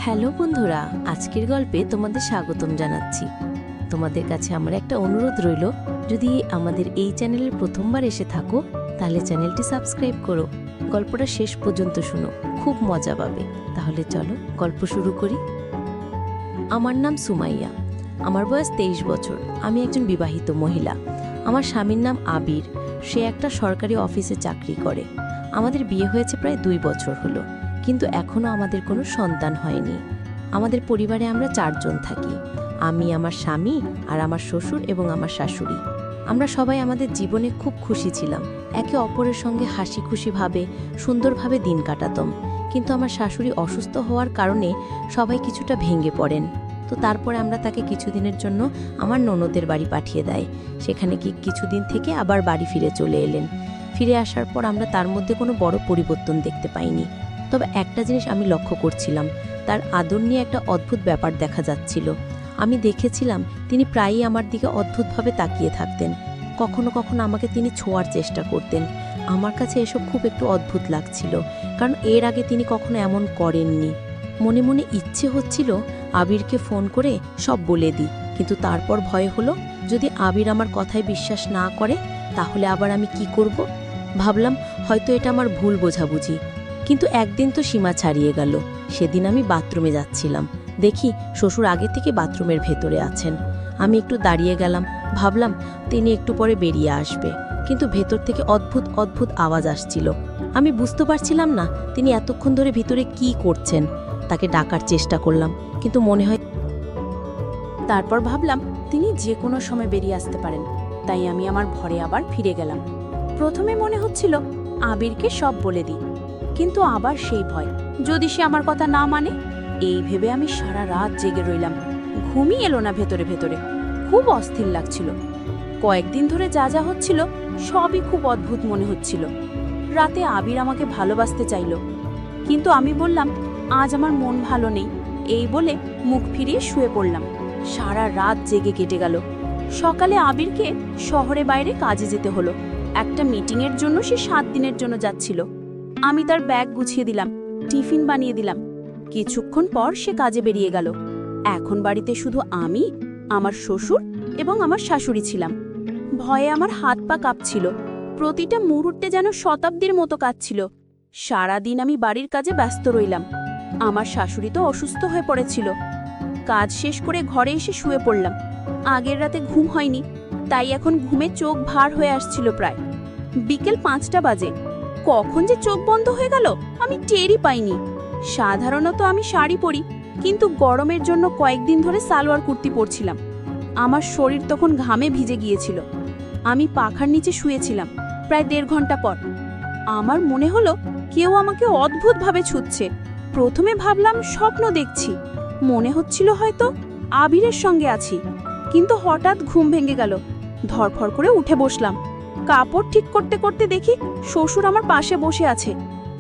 Hello বন্ধুরা, আজকের গল্পে তোমাদের স্বাগতম জানাচ্ছি। তোমাদের কাছে আমার একটা অনুরোধ রইল, যদি আমাদের এই চ্যানেলের প্রথমবার এসে থাকো তাহলে চ্যানেলটি সাবস্ক্রাইব করো, গল্পটা শেষ পর্যন্ত শুনো, খুব মজা পাবে। তাহলে চলো গল্প শুরু করি। আমার নাম সুমাইয়া, আমার বয়স 23 বছর। আমি একজন বিবাহিত মহিলা। আমার স্বামীর নাম আবির, সে একটা সরকারি অফিসে চাকরি করে। আমাদের বিয়ে হয়েছে প্রায় 2 বছর হলো, কিন্তু এখনও আমাদের কোনো সন্তান হয়নি। আমাদের পরিবারে আমরা 4 জন থাকি, আমি, আমার স্বামী আর আমার শ্বশুর এবং আমার শাশুড়ি। আমরা সবাই আমাদের জীবনে খুব খুশি ছিলাম, একে অপরের সঙ্গে হাসি খুশিভাবে সুন্দরভাবে দিন কাটাতাম। কিন্তু আমার শাশুড়ি অসুস্থ হওয়ার কারণে সবাই কিছুটা ভেঙে পড়েন। তো তারপরে আমরা তাকে কিছুদিনের জন্য আমার ননদের বাড়ি পাঠিয়ে দেয়। সেখানে কিছুদিন থেকে আবার বাড়ি ফিরে চলে এলেন। ফিরে আসার পর আমরা তার মধ্যে কোনো বড় পরিবর্তন দেখতে পাইনি। তবে একটা জিনিস আমি লক্ষ্য করছিলাম, তার আদর নিয়ে একটা অদ্ভুত ব্যাপার দেখা যাচ্ছিল। আমি দেখেছিলাম তিনি প্রায়ই আমার দিকে অদ্ভুতভাবে তাকিয়ে থাকতেন। কখনো কখনো আমাকে তিনি ছোঁয়ার চেষ্টা করতেন। আমার কাছে এসব খুব একটু অদ্ভুত লাগছিল, কারণ এর আগে তিনি কখনো এমন করেননি। মনে মনে ইচ্ছে হচ্ছিল আবিরকে ফোন করে সব বলে দিই, কিন্তু তারপর ভয় হলো, যদি আবির আমার কথায় বিশ্বাস না করে তাহলে আবার আমি কি করব। ভাবলাম হয়তো এটা আমার ভুল বোঝাবুঝি। কিন্তু একদিন তো সীমা ছাড়িয়ে গেল। সেদিন আমি বাথরুমে যাচ্ছিলাম, দেখি শ্বশুর আগে থেকে বাথরুমের ভেতরে আছেন। আমি একটু দাঁড়িয়ে গেলাম, ভাবলাম তিনি একটু পরে বেরিয়ে আসবে, কিন্তু ভেতর থেকে অদ্ভুত অদ্ভুত আওয়াজ আসছিল। আমি বুঝতে পারছিলাম না তিনি এতক্ষণ ধরে ভিতরে কি করছেন। তাকে ডাকার চেষ্টা করলাম, কিন্তু মনে হয়। তারপর ভাবলাম তিনি যে কোনো সময় বেরিয়ে আসতে পারেন, তাই আমি আমার ঘরে আবার ফিরে গেলাম। প্রথমে মনে হচ্ছিল আবিরকে সব বলে দিই, কিন্তু আবার সেই ভয়, যদি সে আমার কথা না মানে। এই ভেবে আমি সারা রাত জেগে রইলাম, ঘুমই এলো না ভেতরে ভেতরে, খুব অস্থির লাগছিল। কয়েকদিন ধরে যা যা হচ্ছিল সবই খুব অদ্ভুত মনে হচ্ছিল। রাতে আবির আমাকে ভালোবাসতে চাইল, কিন্তু আমি বললাম আজ আমার মন ভালো নেই, এই বলে মুখ ফিরিয়ে শুয়ে পড়লাম। সারা রাত জেগে কেটে গেল। সকালে আবিরকে শহরে বাইরে কাজে যেতে হলো। একটা মিটিংয়ের জন্য সে 7 দিনের জন্য যাচ্ছিল। আমি তার ব্যাগ গুছিয়ে দিলাম, টিফিন বানিয়ে দিলাম। কিছুক্ষণ পর সে কাজে বেরিয়ে গেল। এখন বাড়িতে শুধু আমি, আমার শ্বশুর এবং আমার শাশুড়ি ছিলাম। ভয়ে আমার হাত পা কাঁপছিল, প্রতিটা মুহূর্তে যেন শতাব্দীর মতো কাঁদছিল। সারাদিন আমি বাড়ির কাজে ব্যস্ত রইলাম। আমার শাশুড়ি তো অসুস্থ হয়ে পড়েছিল। কাজ শেষ করে ঘরে এসে শুয়ে পড়লাম। আগের রাতে ঘুম হয়নি, তাই এখন ঘুমে চোখ ভার হয়ে আসছিল। প্রায় বিকেল 5টা বাজে। কখন যে চোখ বন্ধ হয়ে গেল আমি টেরই পাইনি। সাধারণত আমি শাড়ি পরি, কিন্তু গরমের জন্য কয়েকদিন ধরে সালোয়ার কুর্তি পরছিলাম। আমার শরীর তখন ঘামে ভিজে গিয়েছিল। আমি পাখার নিচে শুয়েছিলাম। প্রায় 1.5 ঘন্টা পর আমার মনে হলো কেউ আমাকে অদ্ভুতভাবে ছুঁচ্ছে। প্রথমে ভাবলাম স্বপ্ন দেখছি, মনে হচ্ছিল হয়তো আবিরের সঙ্গে আছি। কিন্তু হঠাৎ ঘুম ভেঙে গেল। ধরফর করে উঠে বসলাম। কাপড় ঠিক করতে করতে দেখি শ্বশুর আমার পাশে বসে আছে।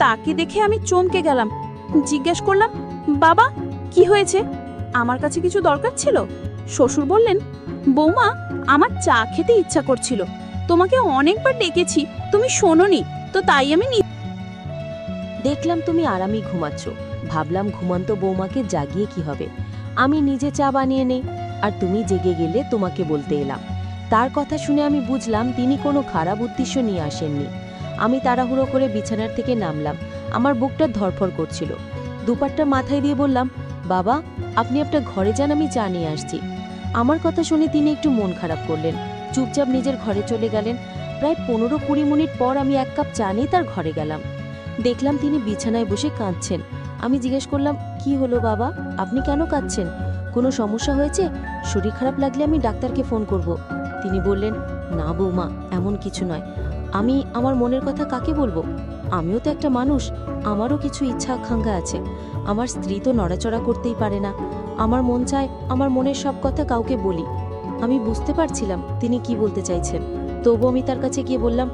তাকে দেখে আমি চমকে গেলাম। জিজ্ঞেস করলাম, বাবা কি হয়েছে? আমার কাছে কিছু দরকার ছিল? শ্বশুর বললেন, বৌমা, আমার চা খেতে ইচ্ছা করছিল, তোমাকে অনেকবার ডেকেছি, তুমি শোনোনি, তো তাই আমি। দেখলাম তুমি আরামই ঘুমাচ্ছ, ভাবলাম ঘুমান্ত বৌমাকে জাগিয়ে কি হবে। আমি নিজে চা বানিয়ে নেই, আর তুমি জেগে গেলে তোমাকে বলতে এলাম। তার কথা শুনে আমি বুঝলাম তিনি কোনো খারাপ উদ্দেশ্য নিয়ে আসেননি। আমি তাড়াহুড়ো করে বিছানার থেকে নামলাম। আমার বুকটা ধরফর করছিল। দুপাট্টা মাথায় দিয়ে বললাম, বাবা, আপনি আপনার ঘরে যান, আমি চা নিয়ে আসছি। আমার কথা শুনে তিনি একটু মন খারাপ করলেন, চুপচাপ নিজের ঘরে চলে গেলেন। প্রায় 15-20 মিনিট পর আমি 1 কাপ চা নিয়ে তার ঘরে গেলাম। দেখলাম তিনি বিছানায় বসে কাঁদছেন। আমি জিজ্ঞেস করলাম, কি হলো বাবা, আপনি কেন কাঁদছেন? কোনো সমস্যা হয়েছে? শরীর খারাপ লাগলে আমি ডাক্তারকে ফোন করব। তিনি বললেন, না বৌমা, এমন কিছু নয়। আমি আমার মনের কথা কাকে বলবো? আমিও তো একটা মানুষ, আমারও কিছু ইচ্ছা আকাঙ্ক্ষা আছে। আমার স্ত্রী তো নড়াচড়া করতেই পারে না। আমার মন চায় আমার মনের সব কথা কাউকে বলি। আমি বুঝতে পারছিলাম তিনি কি বলতে চাইছেন। তবু আমি তার কাছে গিয়ে বললাম,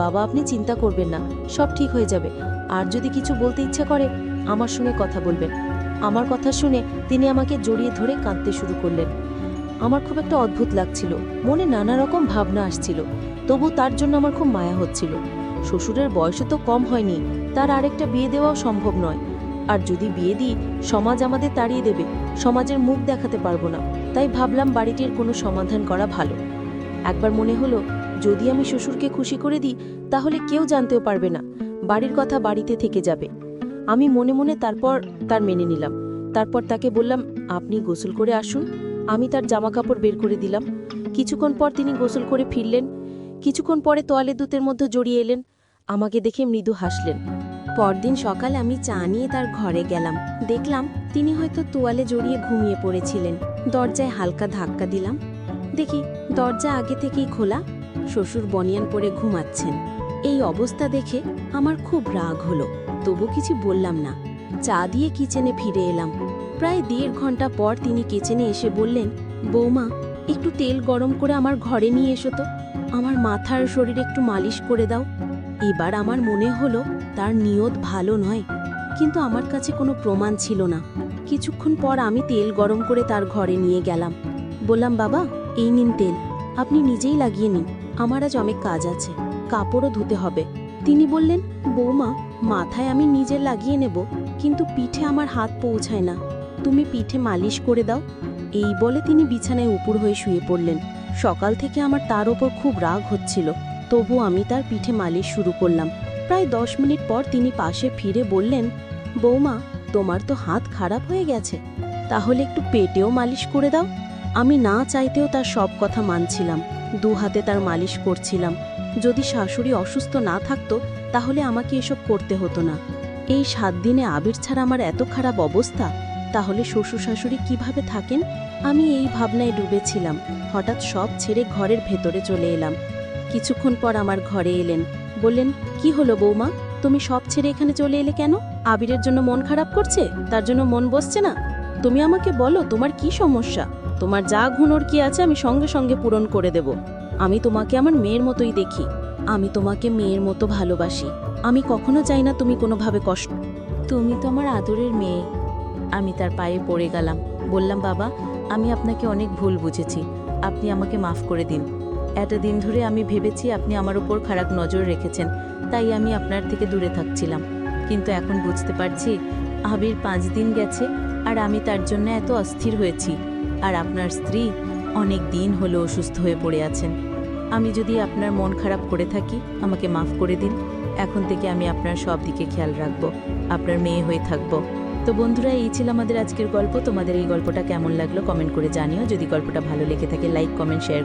বাবা, আপনি চিন্তা করবেন না, সব ঠিক হয়ে যাবে। আর যদি কিছু বলতে ইচ্ছে করে আমার সঙ্গে কথা বলবেন। আমার কথা শুনে তিনি আমাকে জড়িয়ে ধরে কাঁদতে শুরু করলেন। আমার খুব একটা অদ্ভুত লাগছিল, মনে নানা রকম ভাবনা আসছিল। তবু তার জন্য আমার খুব মায়া হচ্ছিল। শ্বশুরের বয়সও তো কম হয়নি, তার আরেকটা বিয়ে দেওয়াও সম্ভব নয়। আর যদি বিয়ে দিই সমাজ আমাদের তাড়িয়ে দেবে, সমাজের মুখ দেখাতে পারবো না। তাই ভাবলাম বাড়িটির কোনো সমাধান করা ভালো। একবার মনে হলো যদি আমি শ্বশুরকে খুশি করে দিই তাহলে কেউ জানতেও পারবে না, বাড়ির কথা বাড়িতে থেকে যাবে। আমি মনে মনে তারপর তার মেনে নিলাম। তারপর তাকে বললাম, আপনি গোসল করে আসুন। আমি তার জামাকাপড় বের করে দিলাম। কিছুক্ষণ পর তিনি গোসল করে ফিরলেন। কিছুক্ষণ পরে তোয়ালে দুধের মধ্যে জড়িয়ে এলেন। আমাকে দেখে মৃদু হাসলেন। পরদিন সকালে আমি চা নিয়ে তার ঘরে গেলাম। দেখলাম তিনি হয়তো তোয়ালে জড়িয়ে ঘুমিয়ে পড়েছিলেন। দরজায় হালকা ধাক্কা দিলাম। দেখি দরজা আগে থেকেই খোলা, শ্বশুর বনিয়ান পরে ঘুমাচ্ছেন। এই অবস্থা দেখে আমার খুব রাগ হলো, তবু কিছু বললাম না। চা দিয়ে কিচেনে ফিরে এলাম। প্রায় 1.5 ঘন্টা পর তিনি কিচেনে এসে বললেন, বৌমা, একটু তেল গরম করে আমার ঘরে নিয়ে এসো তো, আমার মাথার শরীরে একটু মালিশ করে দাও। এবার আমার মনে হলো তার নিয়ত ভালো নয়, কিন্তু আমার কাছে কোনো প্রমাণ ছিল না। কিছুক্ষণ পর আমি তেল গরম করে তার ঘরে নিয়ে গেলাম। বললাম, বাবা, এই নিন তেল, আপনি নিজেই লাগিয়ে নিন, আমার আজ অনেক কাজ আছে, কাপড়ও ধুতে হবে। তিনি বললেন, বৌমা, মাথায় আমি নিজে লাগিয়ে নেব, কিন্তু পিঠে আমার হাত পৌঁছায় না, তুমি পিঠে মালিশ করে দাও। এই বলে তিনি বিছানায় উপুর হয়ে শুয়ে পড়লেন। সকাল থেকে আমার তার ওপর খুব রাগ হচ্ছিল, তবু আমি তার পিঠে মালিশ শুরু করলাম। প্রায় 10 মিনিট পর তিনি পাশে ফিরে বললেন, বৌমা, তোমার তো হাত খারাপ হয়ে গেছে, তাহলে একটু পেটেও মালিশ করে দাও। আমি না চাইতেও তার সব কথা মানছিলাম, 2 হাতে তার মালিশ করছিলাম। যদি শাশুড়ি অসুস্থ না থাকতো তাহলে আমাকে এসব করতে হতো না। এই 7 দিনে আবির ছাড়া আমার এত খারাপ অবস্থা, তাহলে শ্বশুর শাশুড়ি কিভাবে থাকেন? আমি এই ভাবনায় ডুবেছিলাম। হঠাৎ সব ছেড়ে ঘরের ভেতরে চলে এলাম। কিছুক্ষণ পর আমার ঘরে এলেন। বললেন, কি হলো বৌমা, তুমি সব ছেড়ে এখানে চলে এলে কেন? আবিরের জন্য মন খারাপ করছে, তার জন্য মন বসছে না? তুমি আমাকে বলো তোমার কি সমস্যা? তোমার যা ঘুনোর কি আছে আমি সঙ্গে সঙ্গে পূরণ করে দেব। আমি তোমাকে আমার মেয়ের মতোই দেখি, আমি তোমাকে মেয়ের মতো ভালোবাসি। আমি কখনো চাই না তুমি কোনোভাবে কষ্ট। তুমি তো আমার আদরের মেয়ে। আমি তার পায়ে পড়ে গেলাম। বললাম, বাবা, আমি আপনাকে অনেক ভুল বুঝেছি, আপনি আমাকে মাফ করে দিন। এতদিন ধরে আমি ভেবেছি আপনি আমার উপর খারাপ নজর রেখেছেন, তাই আমি আপনার থেকে দূরে থাকছিলাম। কিন্তু এখন বুঝতে পারছি আবির 5 দিন গেছে আর আমি তার জন্য এত অস্থির হয়েছি, আর আপনার স্ত্রী অনেক দিন হলো অসুস্থ হয়ে পড়ে আছেন। আমি যদি আপনার মন খারাপ করে থাকি আমাকে মাফ করে দিন। এখন থেকে আমি আপনার সব দিকে খেয়াল রাখবো, আপনার মেয়ে হয়ে থাকবো। তো বন্ধুরা, এই ছিল আমাদের আজকের গল্প। তোমাদের এই গল্পটা কেমন লাগলো কমেন্ট করে জানিও। যদি গল্পটা ভালো লেগে থাকে লাইক, কমেন্ট, শেয়ার